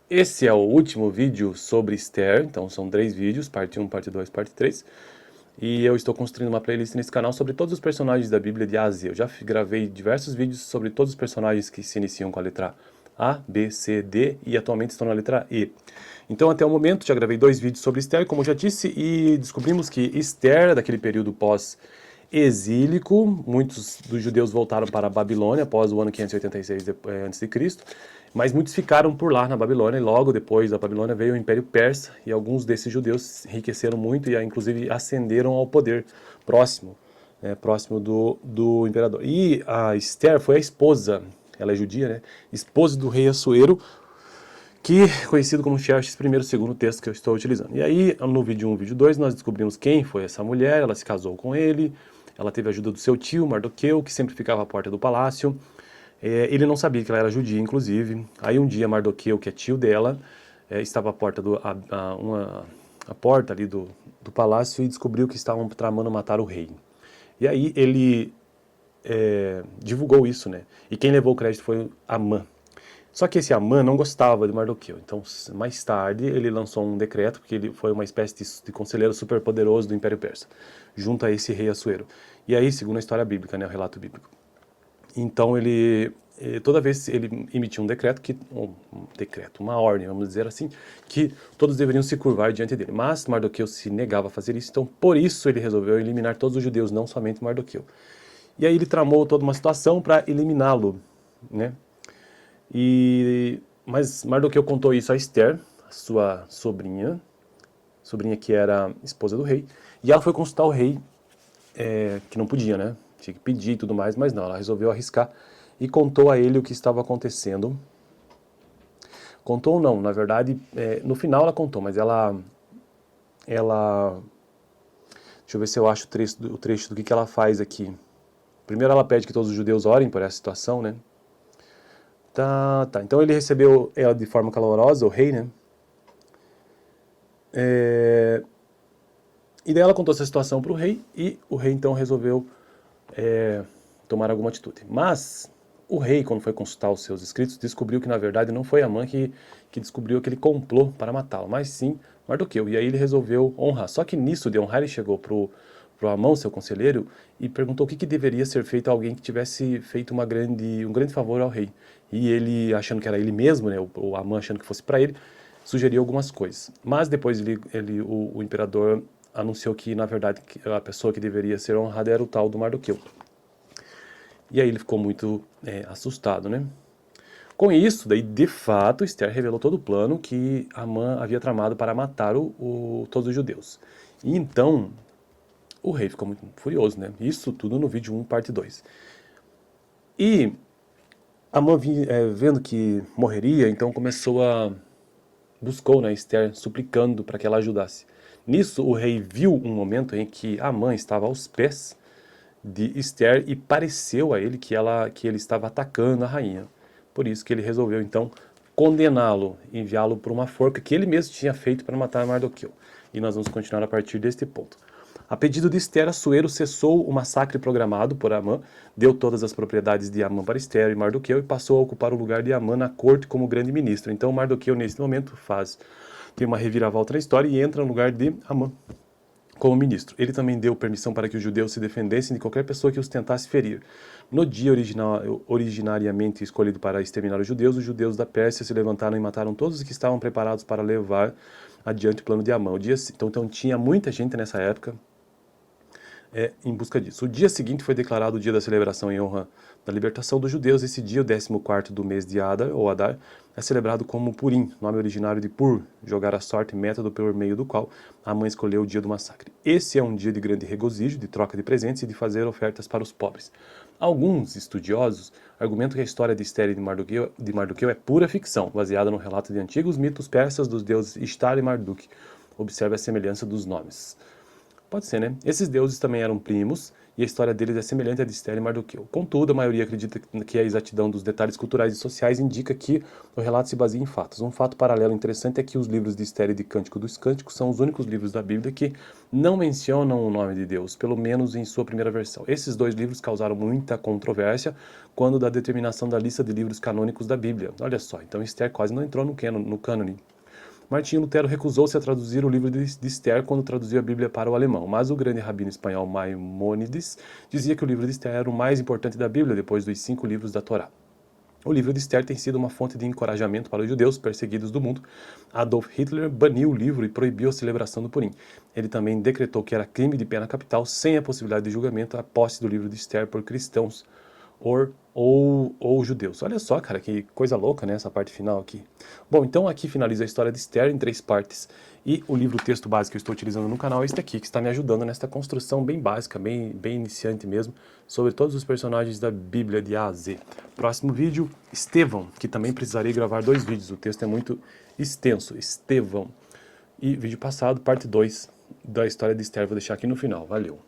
Esse é o último vídeo sobre Esther, então são 3 vídeos, parte 1, parte 2, parte 3. E eu estou construindo uma playlist nesse canal sobre todos os personagens da Bíblia de A a Z. Eu já gravei diversos vídeos sobre todos os personagens que se iniciam com a letra A, B, C, D e atualmente estão na letra E. Então até o momento já gravei 2 vídeos sobre Esther, como eu já disse, e descobrimos que Esther, daquele período pós-exílico, muitos dos judeus voltaram para a Babilônia após o ano 586 a.C., mas muitos ficaram por lá na Babilônia, e logo depois da Babilônia veio o Império Persa, e alguns desses judeus enriqueceram muito e inclusive ascenderam ao poder próximo, próximo do imperador. E a Esther foi a esposa, ela é judia, né? Esposa do rei Assuero, que é conhecido como Xerxes I, segundo texto que eu estou utilizando. E aí, no vídeo 1 e vídeo 2, nós descobrimos quem foi essa mulher, ela se casou com ele, ela teve a ajuda do seu tio, Mardoqueu, que sempre ficava à porta do palácio. Ele não sabia que ela era judia, inclusive. Aí um dia Mardoqueu, que é tio dela, estava à porta, a porta ali do palácio e descobriu que estavam tramando matar o rei. E aí ele divulgou isso, né? E quem levou o crédito foi Amã. Só que esse Amã não gostava de Mardoqueu. Então, mais tarde, ele lançou um decreto, porque ele foi uma espécie de conselheiro superpoderoso do Império Persa, junto a esse rei Assuero. E aí, segundo a história bíblica, né, o relato bíblico. Então ele, toda vez ele emitia um decreto, uma ordem, vamos dizer assim, que todos deveriam se curvar diante dele. Mas Mardoqueu se negava a fazer isso, então por isso ele resolveu eliminar todos os judeus, não somente Mardoqueu. E aí ele tramou toda uma situação para eliminá-lo, né? Mas Mardoqueu contou isso a Esther, a sua sobrinha que era esposa do rei, e ela foi consultar o rei, que não podia, né? Tinha que pedir e tudo mais, mas não, ela resolveu arriscar e contou a ele o que estava acontecendo. Contou ou não, na verdade, no final ela contou, mas ela, deixa eu ver se eu acho o trecho do que ela faz aqui. Primeiro ela pede que todos os judeus orem por essa situação, né? Tá. Então ele recebeu ela de forma calorosa, o rei, né? E daí ela contou essa situação para o rei, e o rei então resolveu tomar alguma atitude. Mas o rei, quando foi consultar os seus escritos, descobriu que na verdade não foi Amã que descobriu aquele complô para matá-lo, mas sim Mardoqueu. E aí ele resolveu honrar. Só que nisso de honrar ele chegou pro Amã, seu conselheiro, e perguntou o que deveria ser feito a alguém que tivesse feito um grande favor ao rei. E ele, achando que era ele mesmo, né, o Amã achando que fosse para ele, sugeriu algumas coisas. Mas depois o imperador anunciou que, na verdade, a pessoa que deveria ser honrada era o tal do Mardoqueu. E aí ele ficou muito assustado, né? Com isso, daí de fato, Esther revelou todo o plano que Amã havia tramado para matar todos os judeus. E então, o rei ficou muito furioso, né? Isso tudo no vídeo 1, parte 2. E Amã, vendo que morreria, então buscou, né, Esther, suplicando para que ela ajudasse. Nisso, o rei viu um momento em que Amã estava aos pés de Esther e pareceu a ele que ele estava atacando a rainha. Por isso que ele resolveu então condená-lo, enviá-lo por uma forca que ele mesmo tinha feito para matar Mardoqueu. E nós vamos continuar a partir deste ponto. A pedido de Esther, Assuero cessou o massacre programado por Amã, deu todas as propriedades de Amã para Esther e Mardoqueu e passou a ocupar o lugar de Amã na corte como grande ministro. Então Mardoqueu nesse momento tem uma reviravolta na história e entra no lugar de Amã como ministro. Ele também deu permissão para que os judeus se defendessem de qualquer pessoa que os tentasse ferir. No dia originariamente escolhido para exterminar os judeus da Pérsia se levantaram e mataram todos os que estavam preparados para levar adiante o plano de Amã. Então tinha muita gente nessa época em busca disso. O dia seguinte foi declarado o dia da celebração em honra da libertação dos judeus. Esse dia, o 14º do mês de Adar, ou Adar, é celebrado como Purim, nome originário de Pur, jogar a sorte, método por meio do qual a mãe escolheu o dia do massacre. Esse é um dia de grande regozijo, de troca de presentes e de fazer ofertas para os pobres. Alguns estudiosos argumentam que a história de Esther e de Mardoqueu é pura ficção, baseada no relato de antigos mitos persas dos deuses Ishtar e Marduk. Observe a semelhança dos nomes. Pode ser, né? Esses deuses também eram primos e a história deles é semelhante à de Esther e Mardoqueu. Contudo, a maioria acredita que a exatidão dos detalhes culturais e sociais indica que o relato se baseia em fatos. Um fato paralelo interessante é que os livros de Esther e de Cântico dos Cânticos são os únicos livros da Bíblia que não mencionam o nome de Deus, pelo menos em sua primeira versão. Esses dois livros causaram muita controvérsia quando da determinação da lista de livros canônicos da Bíblia. Olha só, então Esther quase não entrou no cânone. Martinho Lutero recusou-se a traduzir o livro de Esther quando traduziu a Bíblia para o alemão, mas o grande rabino espanhol Maimônides dizia que o livro de Esther era o mais importante da Bíblia depois dos 5 livros da Torá. O livro de Esther tem sido uma fonte de encorajamento para os judeus perseguidos do mundo. Adolf Hitler baniu o livro e proibiu a celebração do Purim. Ele também decretou que era crime de pena capital, sem a possibilidade de julgamento, a posse do livro de Esther por cristãos ou judeus. Olha só, cara, que coisa louca, né, essa parte final aqui. Bom, então aqui finaliza a história de Esther em 3 partes. E o livro texto básico que eu estou utilizando no canal é este aqui, que está me ajudando nesta construção bem básica, bem iniciante mesmo, sobre todos os personagens da Bíblia de A a Z. Próximo vídeo, Estevão, que também precisarei gravar 2 vídeos, o texto é muito extenso, Estevão. E vídeo passado, parte 2 da história de Esther, vou deixar aqui no final. Valeu!